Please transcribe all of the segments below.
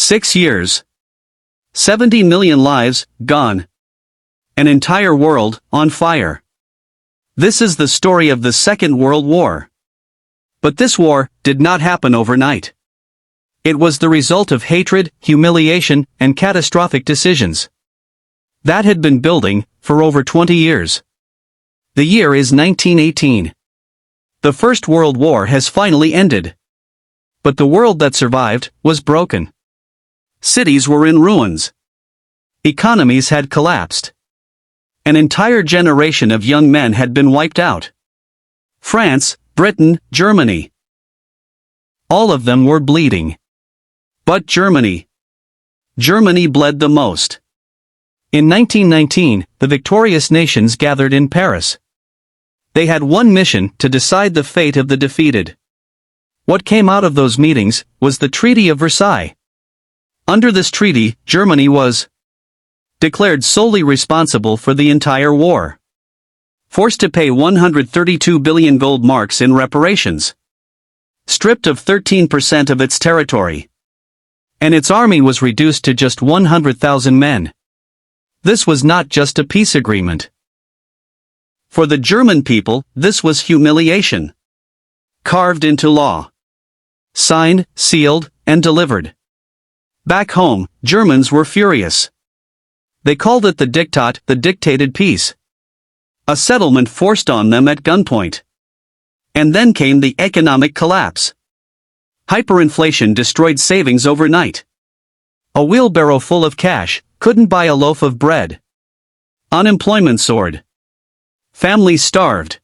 6 years. 70 million lives, gone. An entire world, on fire. This is the story of the Second World War. But this war did not happen overnight. It was the result of hatred, humiliation, and catastrophic decisions that had been building for over 20 years. The year is 1918. The First World War has finally ended. But the world that survived was broken. Cities were in ruins. Economies had collapsed. An entire generation of young men had been wiped out. France, Britain, Germany. All of them were bleeding. But Germany bled the most. In 1919, the victorious nations gathered in Paris. They had one mission: to decide the fate of the defeated. What came out of those meetings was the Treaty of Versailles. Under this treaty, Germany was declared solely responsible for the entire war, forced to pay 132 billion gold marks in reparations, stripped of 13% of its territory, and its army was reduced to just 100,000 men. This was not just a peace agreement. For the German people, this was humiliation. Carved into law. Signed, sealed, and delivered. Back home, Germans were furious. They called it the Diktat, the dictated peace. A settlement forced on them at gunpoint. And then came the economic collapse. Hyperinflation destroyed savings overnight. A wheelbarrow full of cash couldn't buy a loaf of bread. Unemployment soared. Families starved.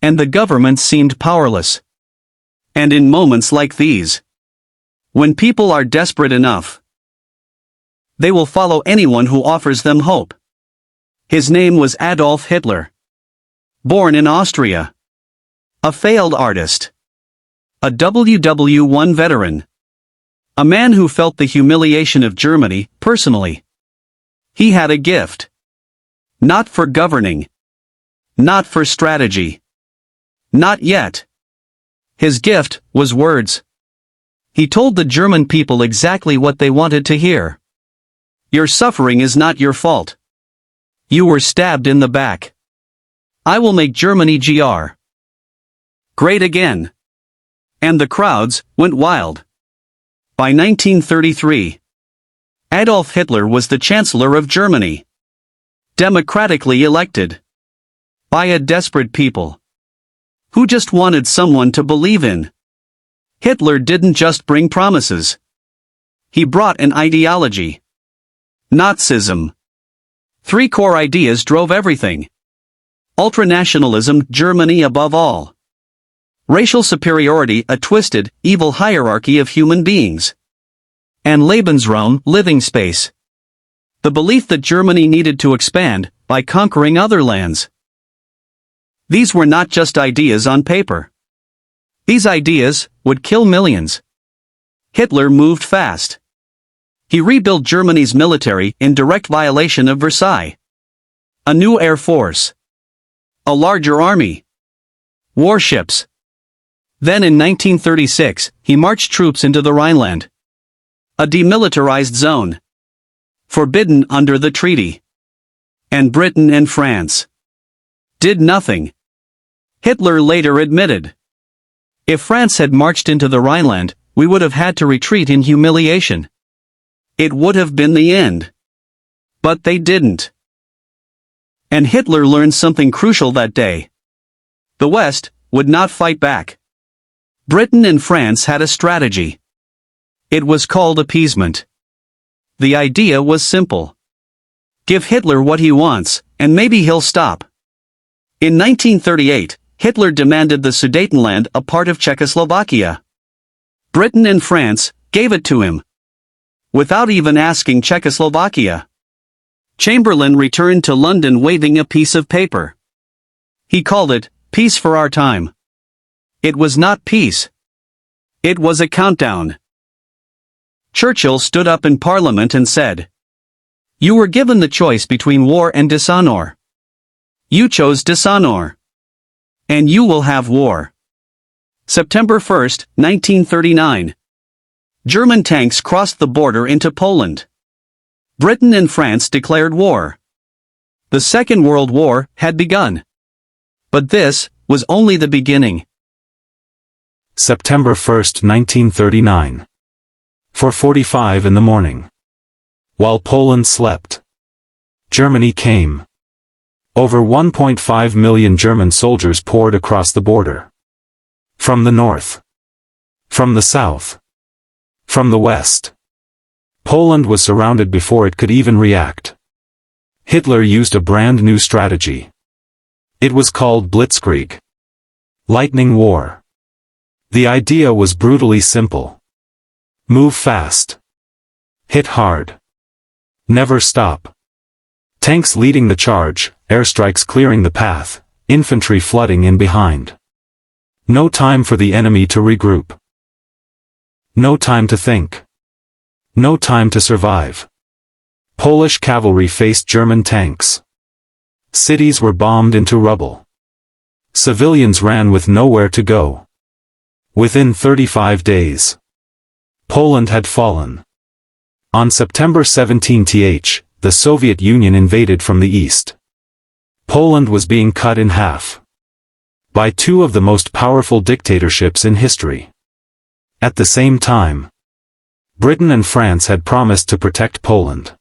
And the government seemed powerless. And in moments like these, when people are desperate enough, they will follow anyone who offers them hope. His name was Adolf Hitler. Born in Austria. A failed artist. A WW1 veteran. A man who felt the humiliation of Germany personally. He had a gift. Not for governing. Not for strategy. Not yet. His gift was words. He told the German people exactly what they wanted to hear. Your suffering is not your fault. You were stabbed in the back. I will make Germany great again. And the crowds went wild. By 1933, Adolf Hitler was the Chancellor of Germany. Democratically elected. By a desperate people. Who just wanted someone to believe in. Hitler didn't just bring promises. He brought an ideology. Nazism. 3 core ideas drove everything. Ultranationalism, Germany above all. Racial superiority, a twisted, evil hierarchy of human beings. And Lebensraum, living space. The belief that Germany needed to expand by conquering other lands. These were not just ideas on paper. These ideas would kill millions. Hitler moved fast. He rebuilt Germany's military in direct violation of Versailles. A new air force. A larger army. Warships. Then in 1936, he marched troops into the Rhineland. A demilitarized zone. Forbidden under the treaty. And Britain and France did nothing. Hitler later admitted, if France had marched into the Rhineland, we would have had to retreat in humiliation. It would have been the end. But they didn't. And Hitler learned something crucial that day. The West would not fight back. Britain and France had a strategy. It was called appeasement. The idea was simple. Give Hitler what he wants, and maybe he'll stop. In 1938, Hitler demanded the Sudetenland, a part of Czechoslovakia. Britain and France gave it to him. Without even asking Czechoslovakia. Chamberlain returned to London waving a piece of paper. He called it, Peace for Our Time. It was not peace. It was a countdown. Churchill stood up in Parliament and said, you were given the choice between war and dishonor. You chose dishonor. And you will have war. September 1, 1939. German tanks crossed the border into Poland. Britain and France declared war. The Second World War had begun. But this was only the beginning. September 1st, 1939. 4:45 in the morning. While Poland slept, Germany came. Over 1.5 million German soldiers poured across the border. From the north. From the south. From the west. Poland was surrounded before it could even react. Hitler used a brand new strategy. It was called Blitzkrieg. Lightning War. The idea was brutally simple. Move fast. Hit hard. Never stop. Tanks leading the charge, airstrikes clearing the path, infantry flooding in behind. No time for the enemy to regroup. No time to think. No time to survive. Polish cavalry faced German tanks. Cities were bombed into rubble. Civilians ran with nowhere to go. Within 35 days, Poland had fallen. On September 17th, the Soviet Union invaded from the east. Poland was being cut in half by two of the most powerful dictatorships in history. At the same time, Britain and France had promised to protect Poland.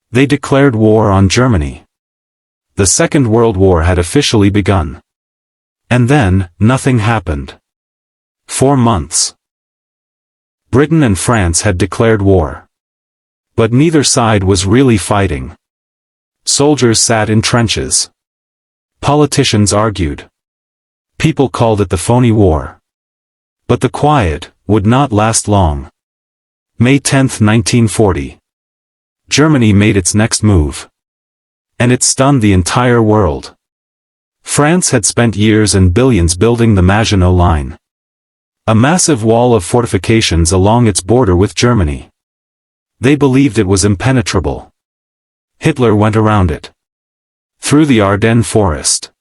They declared war on Germany. The Second World War had officially begun. And then, nothing happened. 4 months. Britain and France had declared war. But neither side was really fighting. Soldiers sat in trenches. Politicians argued. People called it the phony war. But the quiet would not last long. May 10, 1940. Germany made its next move. And it stunned the entire world. France had spent years and billions building the Maginot Line. A massive wall of fortifications along its border with Germany. They believed it was impenetrable. Hitler went around it. Through the Ardennes forest.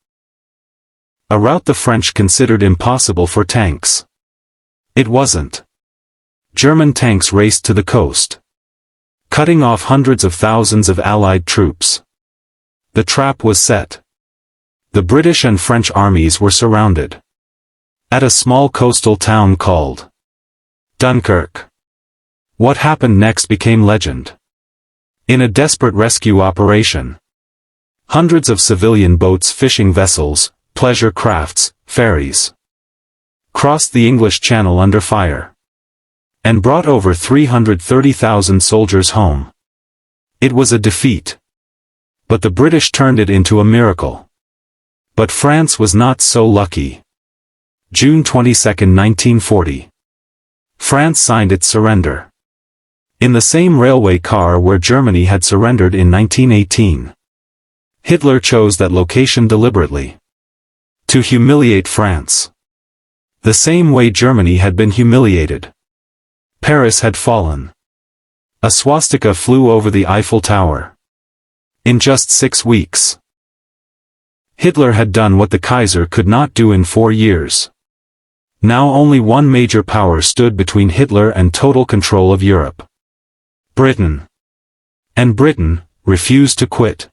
A route the French considered impossible for tanks. It wasn't. German tanks raced to the coast, cutting off hundreds of thousands of Allied troops. The trap was set. The British and French armies were surrounded. At a small coastal town called Dunkirk. What happened next became legend. In a desperate rescue operation, hundreds of civilian boats, fishing vessels, pleasure crafts, ferries, crossed the English Channel under fire, and brought over 330,000 soldiers home. It was a defeat. But the British turned it into a miracle. But France was not so lucky. June 22, 1940. France signed its surrender. In the same railway car where Germany had surrendered in 1918. Hitler chose that location deliberately. To humiliate France. The same way Germany had been humiliated. Paris had fallen. A swastika flew over the Eiffel Tower. In just 6 weeks. Hitler had done what the Kaiser could not do in 4 years. Now only one major power stood between Hitler and total control of Europe. Britain. And Britain refused to quit.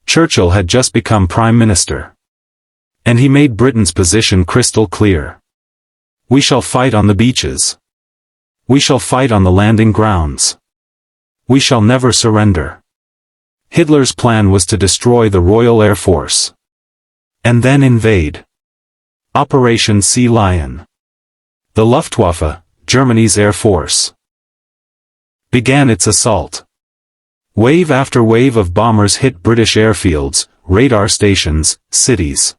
Churchill had just become Prime Minister. And he made Britain's position crystal clear. We shall fight on the beaches. We shall fight on the landing grounds. We shall never surrender. Hitler's plan was to destroy the Royal Air Force. And then invade. Operation Sea Lion. The Luftwaffe, Germany's air force, began its assault. Wave after wave of bombers hit British airfields, radar stations, cities.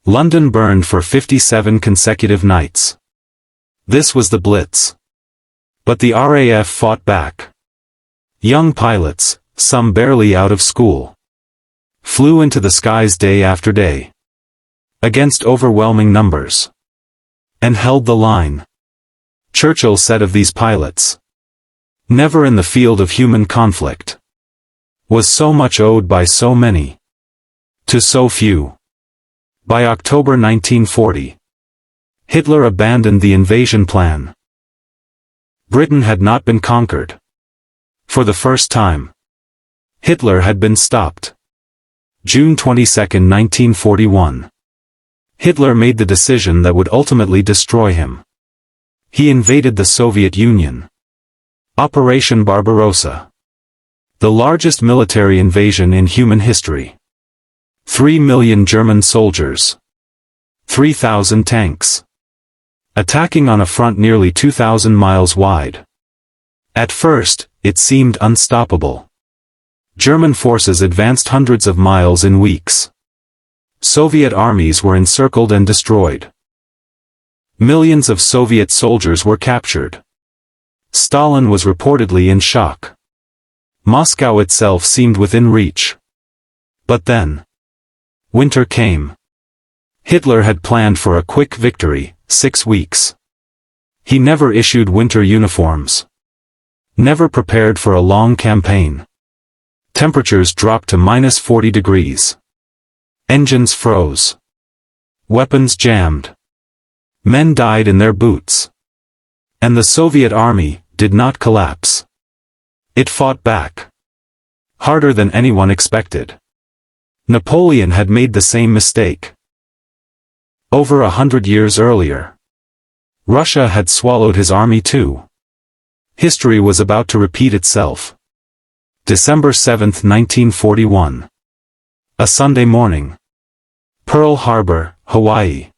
London burned for 57 consecutive nights. This was the Blitz. But the RAF fought back. Young pilots, some barely out of school, flew into the skies day after day. Against overwhelming numbers. And held the line. Churchill said of these pilots, "Never in the field of human conflict was so much owed by so many to so few." By October 1940, Hitler abandoned the invasion plan. Britain had not been conquered. For the first time, Hitler had been stopped. June 22, 1941. Hitler made the decision that would ultimately destroy him. He invaded the Soviet Union. Operation Barbarossa. The largest military invasion in human history. 3 million German soldiers. 3,000 tanks. Attacking on a front nearly 2,000 miles wide. At first, it seemed unstoppable. German forces advanced hundreds of miles in weeks. Soviet armies were encircled and destroyed. Millions of Soviet soldiers were captured. Stalin was reportedly in shock. Moscow itself seemed within reach. But then, winter came. Hitler had planned for a quick victory, 6 weeks. He never issued winter uniforms. Never prepared for a long campaign. Temperatures dropped to -40 degrees. Engines froze. Weapons jammed. Men died in their boots. And the Soviet army did not collapse. It fought back. Harder than anyone expected. Napoleon had made the same mistake. Over 100 years earlier, Russia had swallowed his army too. History was about to repeat itself. December 7, 1941. A Sunday morning. Pearl Harbor, Hawaii.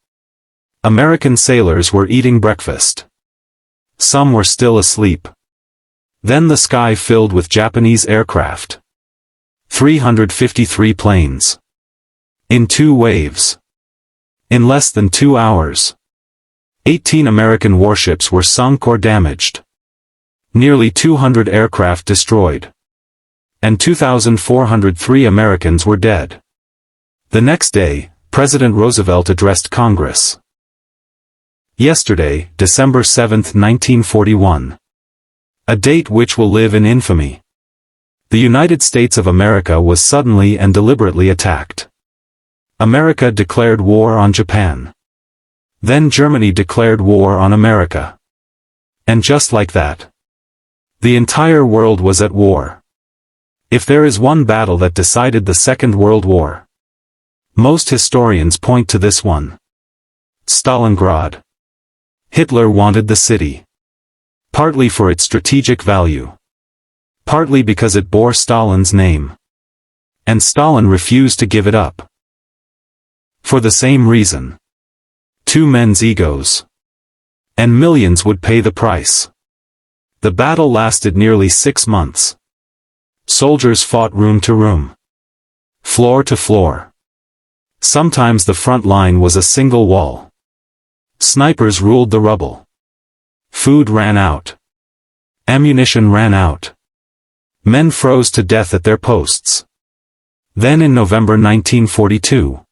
American sailors were eating breakfast. Some were still asleep. Then the sky filled with Japanese aircraft. 353 planes. In 2 waves. In less than 2 hours. 18 American warships were sunk or damaged. Nearly 200 aircraft destroyed. And 2,403 Americans were dead. The next day, President Roosevelt addressed Congress. Yesterday, December 7, 1941. A date which will live in infamy. The United States of America was suddenly and deliberately attacked. America declared war on Japan. Then Germany declared war on America. And just like that, the entire world was at war. If there is one battle that decided the Second World War, most historians point to this one. Stalingrad. Hitler wanted the city. Partly for its strategic value. Partly because it bore Stalin's name. And Stalin refused to give it up. For the same reason. 2 men's egos. And millions would pay the price. The battle lasted nearly 6 months. Soldiers fought room to room. Floor to floor. Sometimes the front line was a single wall. Snipers ruled the rubble. Food ran out. Ammunition ran out. Men froze to death at their posts. Then in November 1942,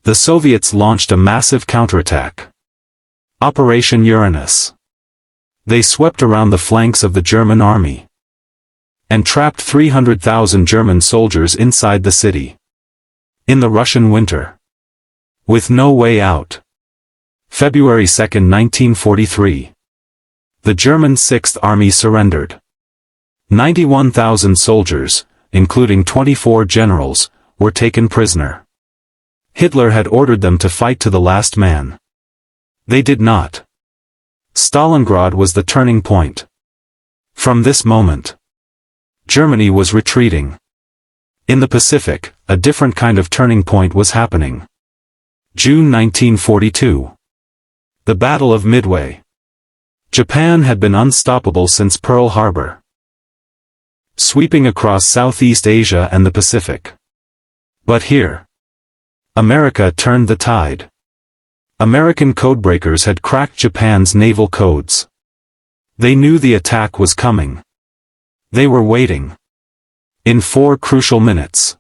the Soviets launched a massive counterattack. Operation Uranus. They swept around the flanks of the German army. And trapped 300,000 German soldiers inside the city. In the Russian winter. With no way out. February 2, 1943. The German 6th Army surrendered. 91,000 soldiers, including 24 generals, were taken prisoner. Hitler had ordered them to fight to the last man. They did not. Stalingrad was the turning point. From this moment, Germany was retreating. In the Pacific, a different kind of turning point was happening. June 1942. The Battle of Midway. Japan had been unstoppable since Pearl Harbor. Sweeping across Southeast Asia and the Pacific. But here, America turned the tide. American codebreakers had cracked Japan's naval codes. They knew the attack was coming. They were waiting. In 4 crucial minutes,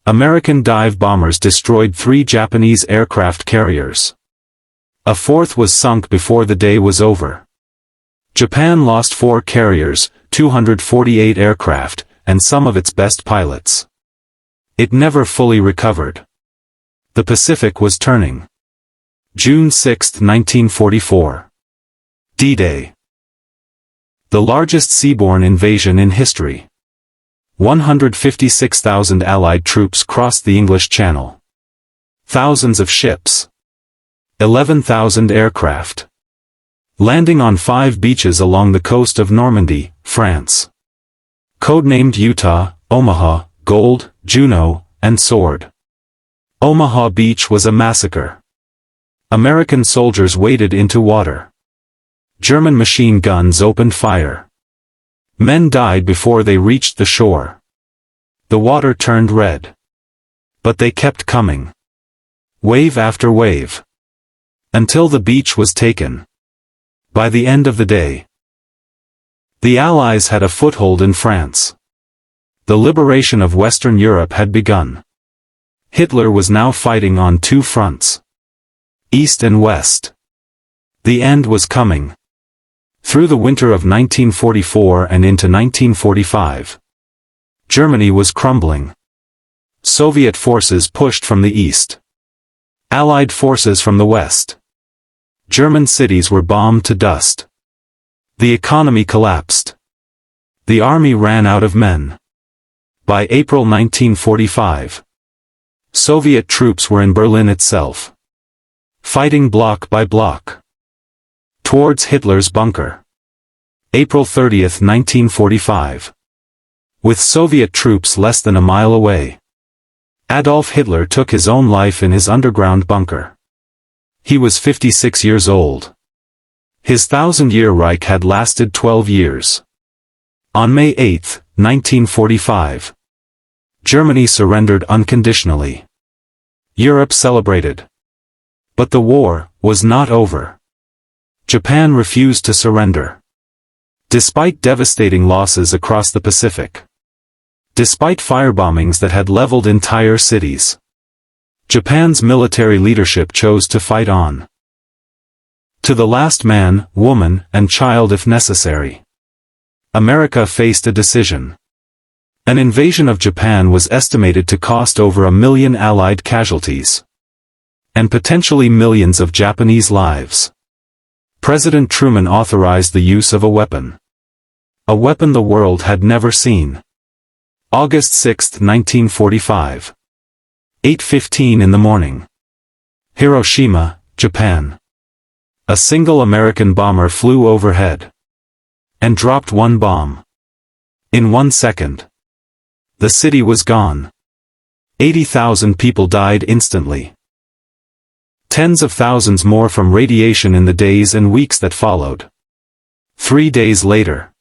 American dive bombers destroyed 3 Japanese aircraft carriers. A 4th was sunk before the day was over. Japan lost 4 carriers, 248 aircraft, and some of its best pilots. It never fully recovered. The Pacific was turning. June 6, 1944. D-Day. The largest seaborne invasion in history. 156,000 Allied troops crossed the English Channel. Thousands of ships. 11,000 aircraft. Landing on 5 beaches along the coast of Normandy, France. Codenamed Utah, Omaha, Gold, Juno, and Sword. Omaha Beach was a massacre. American soldiers waded into water. German machine guns opened fire. Men died before they reached the shore. The water turned red. But they kept coming. Wave after wave. Until the beach was taken. By the end of the day, the Allies had a foothold in France. The liberation of Western Europe had begun. Hitler was now fighting on 2 fronts. East and West. The end was coming. Through the winter of 1944 and into 1945. Germany was crumbling. Soviet forces pushed from the east. Allied forces from the west. German cities were bombed to dust. The economy collapsed. The army ran out of men. By April 1945, Soviet troops were in Berlin itself, fighting block by block towards Hitler's bunker. April 30, 1945. With Soviet troops less than a mile away, Adolf Hitler took his own life in his underground bunker. He was 56 years old. His 1,000-year Reich had lasted 12 years. On May 8, 1945, Germany surrendered unconditionally. Europe celebrated. But the war was not over. Japan refused to surrender. Despite devastating losses across the Pacific. Despite firebombings that had leveled entire cities. Japan's military leadership chose to fight on. To the last man, woman, and child if necessary. America faced a decision. An invasion of Japan was estimated to cost over 1 million Allied casualties. And potentially millions of Japanese lives. President Truman authorized the use of a weapon. A weapon the world had never seen. August 6, 1945. 8:15 in the morning. Hiroshima, Japan. A single American bomber flew overhead. And dropped one bomb. In 1 second. The city was gone. 80,000 people died instantly. Tens of thousands more from radiation in the days and weeks that followed. 3 days later.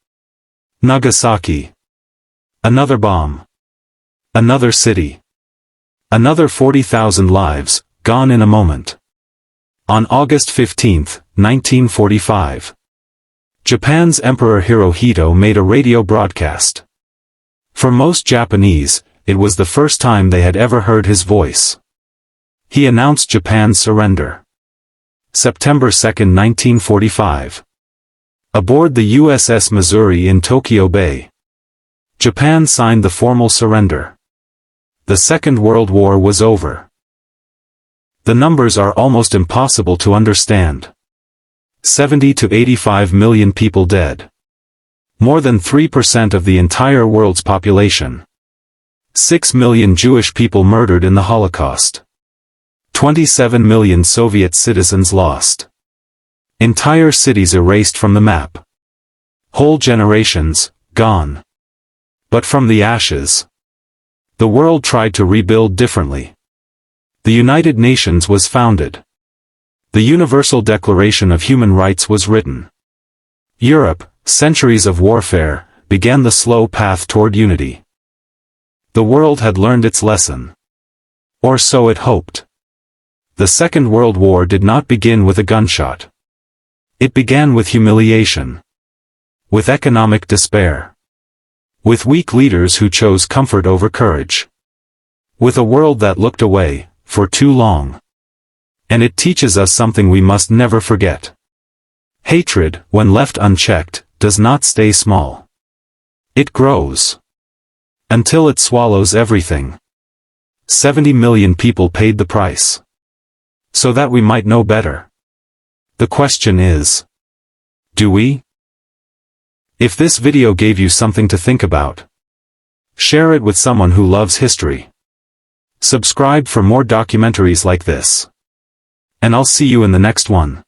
Nagasaki. Another bomb. Another city. Another 40,000 lives, gone in a moment. On August 15, 1945. Japan's Emperor Hirohito made a radio broadcast. For most Japanese, it was the first time they had ever heard his voice. He announced Japan's surrender. September 2, 1945. Aboard the USS Missouri in Tokyo Bay. Japan signed the formal surrender. The Second World War was over. The numbers are almost impossible to understand. 70 to 85 million people dead. More than 3% of the entire world's population. 6 million Jewish people murdered in the Holocaust. 27 million Soviet citizens lost. Entire cities erased from the map. Whole generations, gone. But from the ashes, the world tried to rebuild differently. The United Nations was founded. The Universal Declaration of Human Rights was written. Europe, centuries of warfare, began the slow path toward unity. The world had learned its lesson. Or so it hoped. The Second World War did not begin with a gunshot. It began with humiliation. With economic despair. With weak leaders who chose comfort over courage. With a world that looked away, for too long. And it teaches us something we must never forget. Hatred, when left unchecked, does not stay small. It grows. Until it swallows everything. 70 million people paid the price. So that we might know better. The question is, do we? If this video gave you something to think about, share it with someone who loves history. Subscribe for more documentaries like this. And I'll see you in the next one.